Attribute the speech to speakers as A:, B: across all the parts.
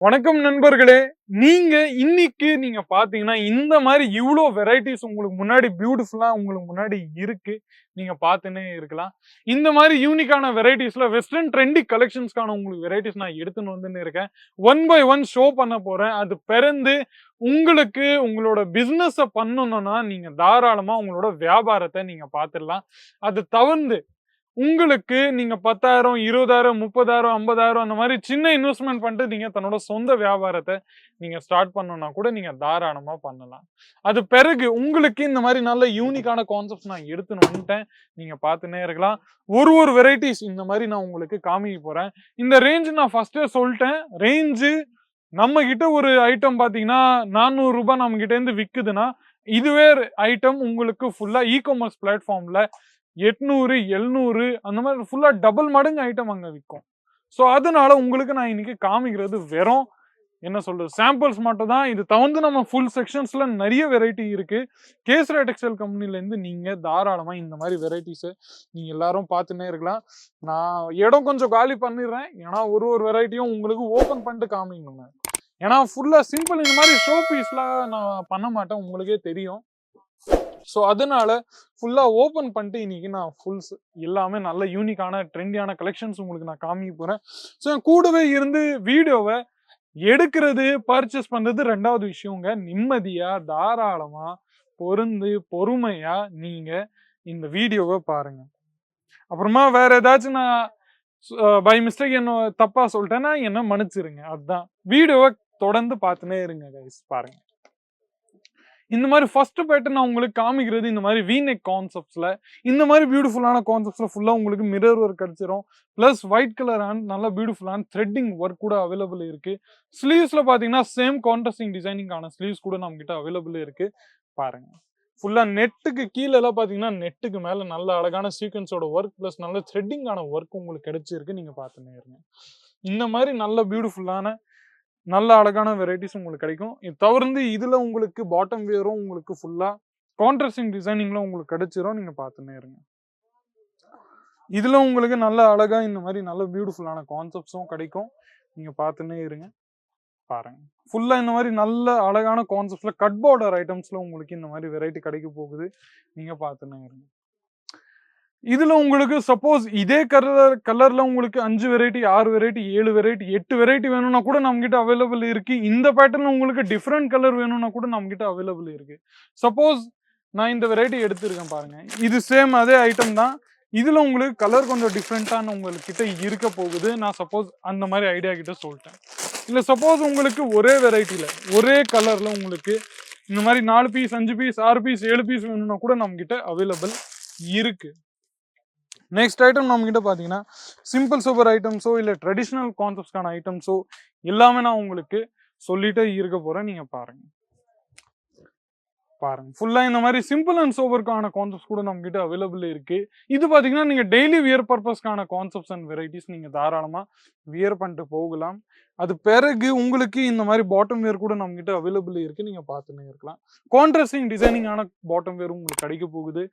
A: வணக்கம் நண்பர்களே. இன்னைக்கு பார்த்தீங்கன்னா, இந்த மாரி இவ்ளோ வெரைட்டீஸ் உங்களுக்கு முன்னாடி பியூட்டிஃபுல்லா உங்களுக்கு முன்னாடி இருக்கு. நீங்க பார்த்துன்னே இருக்கலாம். இந்த மாரி யூனிக்கான வெரைட்டீஸ்ல வெஸ்டர்ன் ட்ரெண்டி கலெக்ஷன்ஸ்க்கான உங்களுக்கு வெரைட்டீஸ் நான் எடுத்துன்னு வந்துன்னு இருக்கேன். ஒன் பை ஒன் ஷோ பண்ண போறேன். அது பிறந்து உங்களுக்கு உங்களோட பிசினஸ பண்ணணும்னா, நீங்க தாராளமா உங்களோட வியாபாரத்த நீங்க பார்த்துடலாம். அது தவிர்ந்து உங்களுக்கு நீங்க 10,000, 20,000, 30,000, 50,000 அந்த மாரி சின்ன இன்வெஸ்ட்மென்ட் பண்ணிட்டு நீங்க தன்னோட சொந்த வியாபாரத்த நீங்க ஸ்டார்ட் பண்ணணும்னா கூட நீங்க தாராளமா பண்ணலாம். அது பிறகு உங்களுக்கு இந்த மாரி நல்ல யூனிக்கான கான்செப்ட்ஸ் நான் எடுத்துன்னு வந்துட்டேன். நீங்க பார்த்துன்னே இருக்கலாம். ஒரு வெரைட்டீஸ் இந்த மாரி நான் உங்களுக்கு காமிக்க போறேன். இந்த ரேஞ்ச் நான் ஃபர்ஸ்ட்டே சொல்ட்டேன். ரேஞ்சு நம்ம கிட்ட ஒரு ஐட்டம் பார்த்தீங்கன்னா, ரூ. 400 நம்ம கிட்டேருந்து விக்குதுன்னா, இதுவே ஐட்டம் உங்களுக்கு ஃபுல்லா இ-காமர்ஸ் பிளாட்ஃபார்ம்ல 800, 700 அந்த மாரி ஃபுல்லா டபுள் மடங்கு ஐட்டம் அங்க விக்கும். ஸோ அதனால உங்களுக்கு நான் இன்னைக்கு காமிக்கிறது வெறும் என்ன சொல்றது சாம்பிள்ஸ் மட்டும் தான். இது தவிர்த்து நம்ம ஃபுல் செக்ஷன்ஸ்ல நெறைய வெரைட்டி இருக்கு. கேசரா டெக்ஸ்டைல் கம்பெனிலேருந்து நீங்க தாராளமா இந்த மாரி வெரைட்டீஸ நீங்க எல்லாரும் பார்த்துன்னே இருக்கலாம். நான் இடம் கொஞ்சம் காலி பண்ணிடுறேன். ஏன்னா ஒரு வெரைட்டியும் உங்களுக்கு ஓப்பன் பண்ணிட்டு காமிக்கணுங்க. ஏன்னா ஃபுல்லா சிம்பிள் இந்த மாரி ஷோ பீஸ்லாம் நான் பண்ண மாட்டேன். உங்களுக்கே தெரியும். ஸோ அதனால ஃபுல்லா ஓப்பன் பண்ணிட்டு இன்னைக்கு நான் எல்லாமே நல்ல யூனிக்கான ட்ரெண்டியான கலெக்ஷன்ஸ் உங்களுக்கு நான் காமிக்க போறேன். ஸோ என் கூடவே இருந்து வீடியோவ எடுக்கிறது, பர்ச்சேஸ் பண்றது 2வது விஷயங்க. நிம்மதியா, தாராளமா, பொறுமையா நீங்க இந்த வீடியோவ பாருங்க. அப்புறமா வேற ஏதாச்சும் நான் பை மிஸ்டேக் என்ன தப்பா சொல்லிட்டேன்னா என்ன மன்னிச்சிருங்க. அதான். வீடியோவ தொடர்ந்து பார்த்துன்னே இருங்க கைஸ். பாருங்க. இந்த மாரி ஃபர்ஸ்ட் பேட்டர்ன் நான் உங்களுக்கு காமிக்கிறது இந்த மாரி வி நெக் கான்செப்ட்ஸ்ல. இந்த மாரி பியூட்டிஃபுல்லான கான்செப்ட்ஸ்ல ஃபுல்லா உங்களுக்கு மிரர் ஒர்க் கிடைச்சிரும். பிளஸ் ஒயிட் கலர் அண்ட் நல்ல பியூட்டிஃபுல்லான த்ரெட்டிங் ஒர்க் கூட அவைலபிள் இருக்கு. ஸ்லீவ்ஸ்ல பார்த்தீங்கன்னா, சேம் கான்ட்ராஸ்டிங் டிசைனிங்கான ஸ்லீவ்ஸ் கூட நம்மகிட்ட அவைலபிள் இருக்கு. பாருங்க. ஃபுல்லா நெட்டுக்கு கீழலாம் பார்த்தீங்கன்னா, நெட்டுக்கு மேல நல்ல அழகான சீக்வென்ஸோட ஒர்க் பிளஸ் நல்ல த்ரெட்டிங்கான ஒர்க் உங்களுக்கு கிடைச்சிருக்கு. நீங்க பார்த்துன்னே இருங்க. இந்த மாரி நல்ல பியூட்டிஃபுல்லான நல்ல அழகான வெரைட்டீஸ் உங்களுக்கு கிடைக்கும். இது தவிர்த்து இதுல உங்களுக்கு பாட்டம் வியரும் உங்களுக்கு ஃபுல்லா கான்ட்ராஸ்டிங் டிசைனிங்ல உங்களுக்கு கிடைச்சிரும். நீங்க பார்த்துன்னே இருங்க. இதுல உங்களுக்கு நல்ல அழகா இந்த மாரி நல்ல பியூட்டிஃபுல்லான கான்செப்ட்ஸும் கிடைக்கும். நீங்க பார்த்துன்னே இருங்க. பாருங்க. ஃபுல்லா இந்த மாரி நல்ல அழகான கான்செப்ட்ஸ்ல கட் பார்டர் ஐட்டம்ஸ்ல உங்களுக்கு இந்த மாரி வெரைட்டி கிடைக்க போகுது. நீங்க பார்த்துன்னே இருங்க. இதுல உங்களுக்கு சப்போஸ் இதே கலர்ல உங்களுக்கு 5 வெரைட்டி, 6 வெரைட்டி, 7 வெரைட்டி, 8 வெரைட்டி வேணும்னா கூட நம்மகிட்ட அவைலபிள் இருக்கு. இந்த பேட்டர்ன்ல உங்களுக்கு டிஃபரெண்ட் கலர் வேணும்னா கூட நம்மகிட்ட அவைலபிள் இருக்கு. சப்போஸ் நான் இந்த வெரைட்டி எடுத்திருக்கேன் பாருங்க. இது சேம் அதே ஐட்டம் தான். இதுல உங்களுக்கு கலர் கொஞ்சம் டிஃபரெண்டான உங்ககிட்ட இருக்க போகுது. நான் சப்போஸ் அந்த மாரி ஐடியா கிட்ட சொல்லிட்டேன். இல்ல சப்போஸ் உங்களுக்கு ஒரே வெரைட்டில, ஒரே கலர்ல உங்களுக்கு இந்த மாரி 4 பீஸ், 5 பீஸ், 6 பீஸ், 7 பீஸ் வேணும்னா கூட நம்மகிட்ட அவைலபிள் இருக்கு. நெக்ஸ்ட் ஐட்டம் நம்மகிட்ட பார்த்தீங்கன்னா, சிம்பிள் சூப்பர் ஐட்டம்ஸோ, இல்ல ட்ரெடிஷனல் கான்செப்ட்ஸ்க்கான ஐட்டம்ஸோ எல்லாமே நான் உங்களுக்கு சொல்லிட்டே இருக்க போறேன். நீங்க பாருங்க. பாருங்க. ஃபுல்லா இந்த மாரி சிம்பிள் அண்ட் சோபர்க்கான கான்செப்ட்ஸ் கூட நம்மகிட்ட அவைலபிள் இருக்கு. இது பார்த்தீங்கன்னா, நீங்க டெய்லி வியர் பர்ப்பஸ்க்கான கான்செப்ட்ஸ் அண்ட் வெரைட்டீஸ் நீங்க தாராளமா வியர் பண்ணிட்டு போகலாம். அது பிறகு உங்களுக்கு இந்த மாரி பாட்டம் வியர் கூட நம்மகிட்ட அவைலபிள் இருக்கு. நீங்க பார்த்துன்னே இருக்கலாம். கான்ட்ராஸ்டிங் டிசைனிங்கான பாட்டம் வியரும் உங்களுக்கு கிடைக்க போகுது.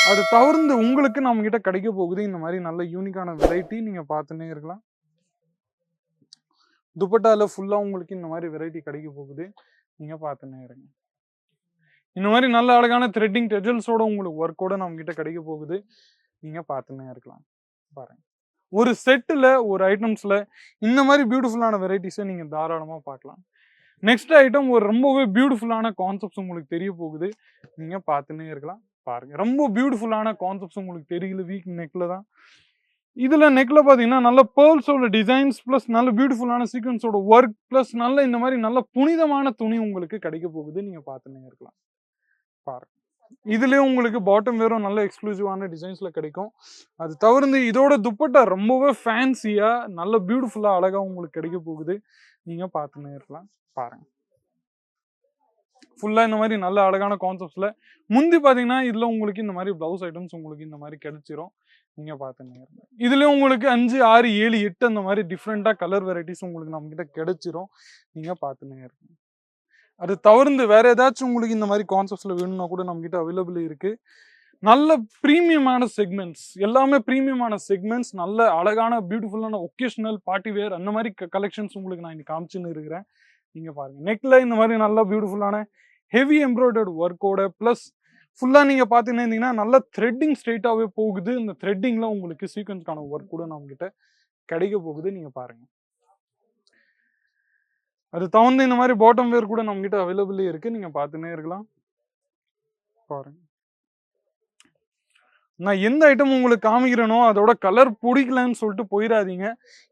A: அது தவிர்த்து உங்களுக்கு நம்மகிட்ட கிடைக்க போகுது இந்த மாரி நல்ல யூனிக்கான வெரைட்டி நீங்க பார்த்துன்னே இருக்கலாம். துப்பட்டால ஃபுல்லா உங்களுக்கு இந்த மாரி வெரைட்டி கிடைக்க போகுது. நீங்க பார்த்துன்னே இருங்க. இந்த மாரி நல்ல அழகான த்ரெட்டிங் டெஜல்ஸோட உங்களுக்கு ஒர்க்கோட நம்மகிட்ட கிடைக்க போகுது. நீங்க பார்த்துன்னே இருக்கலாம். பாருங்க. ஒரு செட்டுல ஒரு ஐட்டம்ஸ்ல இந்த மாரி பியூட்டிஃபுல்லான வெரைட்டீஸ நீங்க தாராளமா பார்க்கலாம். நெக்ஸ்ட் ஐட்டம் ஒரு ரொம்பவே பியூட்டிஃபுல்லான கான்செப்ட்ஸ் உங்களுக்கு தெரிய போகுது. நீங்க பார்த்துன்னே இருக்கலாம். பாருங்க. ரொம்ப பியூட்டிஃபுல்லான கான்செப்ட்ஸ் உங்களுக்கு தெரியல வீக் நெக்ல தான். இதுல நெக்ல பார்த்தீங்கன்னா, நல்ல பேர்ல்ஸோட டிசைன்ஸ் பிளஸ் நல்ல பியூட்டிஃபுல்லான சீக்வென்ஸோட ஒர்க் பிளஸ் நல்ல இந்த மாரி நல்ல புனிதமான துணி உங்களுக்கு கிடைக்க போகுது. நீங்க பார்த்துன்னே இருக்கலாம். பாருங்க. இதுலயும் உங்களுக்கு பாட்டம் வேரும் நல்ல எக்ஸ்க்ளூசிவான டிசைன்ஸ்ல கிடைக்கும். அது தவிர்த்து இதோட துப்பட்டா ரொம்பவே ஃபேன்சியா நல்ல பியூட்டிஃபுல்லா அழகா உங்களுக்கு கிடைக்க போகுது. நீங்க பார்த்துன்னே இருக்கலாம். பாருங்க. ஃபுல்லா இந்த மாரி நல்ல அழகான கான்செப்ட்ஸ்ல முந்தி பார்த்தீங்கன்னா, இதுல உங்களுக்கு இந்த மாரி ப்ளவுஸ் ஐட்டம்ஸ் உங்களுக்கு இந்த மாரி கிடைச்சிரும். நீங்க பார்த்துன்னே இருங்க. இதுலயும் உங்களுக்கு 5, 6, 7, 8 அந்த மாரி டிஃபரெண்டா கலர் வெரைட்டீஸ் உங்களுக்கு நம்மகிட்ட கிடைச்சிரும். நீங்க பார்த்துன்னே இருங்க. அது தவிர்த்து வேற ஏதாச்சும் உங்களுக்கு இந்த மாரி கான்செப்ட்ஸ்ல வேணும்னா கூட நம்மகிட்ட அவைலபிள் இருக்கு. நல்ல பிரீமியமான செக்மெண்ட்ஸ், எல்லாமே பிரீமியமான செக்மெண்ட்ஸ், நல்ல அழகான பியூட்டிஃபுல்லான ஒகேஷனல் பார்ட்டி வேர் அந்த மாதிரி கலெக்ஷன்ஸ் உங்களுக்கு நான் இன்னைக்கு காமிச்சுன்னு இருக்கிறேன். நீங்க பாருங்க, நெக்ல இந்த மாதிரி நல்ல பியூட்டிஃபுல்லான ஹெவி எம்ப்ராய்டர்ட் ஒர்க்கோட பிளஸ் ஃபுல்லா நீங்க பாத்தீங்கன்னா நல்ல த்ரெட்டிங் ஸ்ட்ரெயிட்டாவே போகுது. இந்த த்ரெட்டிங்ல உங்களுக்கு சீக்வன்ஸ்க்கான ஒர்க் கூட நம்ம கிட்ட கிடைக்க போகுது. நீங்க பாருங்க, அது தகுந்த இந்த மாதிரி பாட்டம் வேர் கூட நம்ம கிட்ட அவைலபிள் இருக்கு. நீங்க பார்த்துன்னே இருக்கலாம். பாருங்க, நான் எந்த ஐட்டம் உங்களுக்கு காமிக்கிறேனோ அதோட கலர் பிடிக்கலன்னு சொல்லிட்டு போயிடாதீங்க.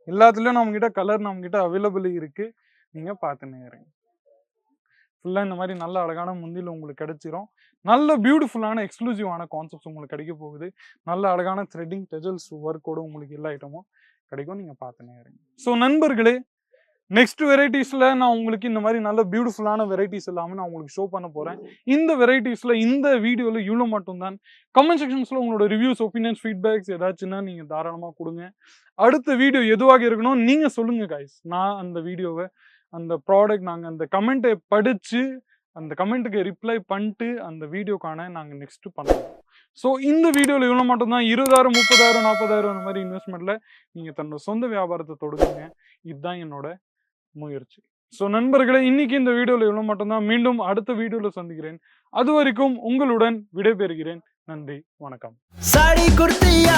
A: எல்லாத்துலயும் நம்ம கிட்ட கலர் நம்ம கிட்ட அவைலபிள் இருக்கு. நீங்க பார்த்துன்னே இருங்க. ஃபுல்லா இந்த மாதிரி நல்ல அழகான முந்தில உங்களுக்கு கிடைச்சிரும். நல்ல பியூட்டிஃபுல்லான எக்ஸ்க்ளூசிவான கான்செப்ட்ஸ் உங்களுக்கு கிடைக்க போகுது. நல்ல அழகான த்ரெட்டிங் டெஜல்ஸ் ஒர்க்கோட உங்களுக்கு எல்லா ஐட்டமும் கிடைக்கும். நீங்க பார்த்துன்னே இருங்க. ஸோ நண்பர்களே, நெக்ஸ்ட் வெரைட்டிஸ்ல நான் உங்களுக்கு இந்த மாதிரி நல்ல பியூட்டிஃபுல்லான வெரைட்டிஸ் எல்லாமே நான் உங்களுக்கு ஷோ பண்ண போறேன். இந்த வெரைட்டிஸ்ல இந்த வீடியோல இவ்வளவு மட்டும்தான். கமெண்ட் செக்ஷன்ஸ்ல உங்களோட ரிவ்யூஸ், ஒப்பீனியன்ஸ், ஃபீட்பேக்ஸ் ஏதாச்சுன்னா நீங்க தாராளமா கொடுங்க. அடுத்த வீடியோ எதுவாக இருக்கணும் நீங்க சொல்லுங்க கைஸ். நான் அந்த வீடியோவை, அந்த ப்ராடக்ட், நாங்க அந்த கமெண்ட்டை படிச்சு அந்த கமெண்ட்டுக்கு ரிப்ளை பண்ணிட்டு அந்த வீடியோக்கான நாங்க நெக்ஸ்ட் பண்ணுவோம். ஸோ இந்த வீடியோவில் இவ்வளோ மட்டும்தான். 20,000, 30,000, 40,000 அந்த மாதிரி இன்வெஸ்ட்மெண்ட்ல நீங்க தன்னோட சொந்த வியாபாரத்தை தொடங்குங்க. இதுதான் என்னோட முயற்சி. ஸோ நண்பர்களே, இன்னைக்கு இந்த வீடியோவில் இவ்வளோ மட்டும்தான். மீண்டும் அடுத்த வீடியோவில் சந்திக்கிறேன். அது வரைக்கும் உங்களுடன் விடைபெறுகிறேன். நன்றி, வணக்கம். சாடி குர்த்தியா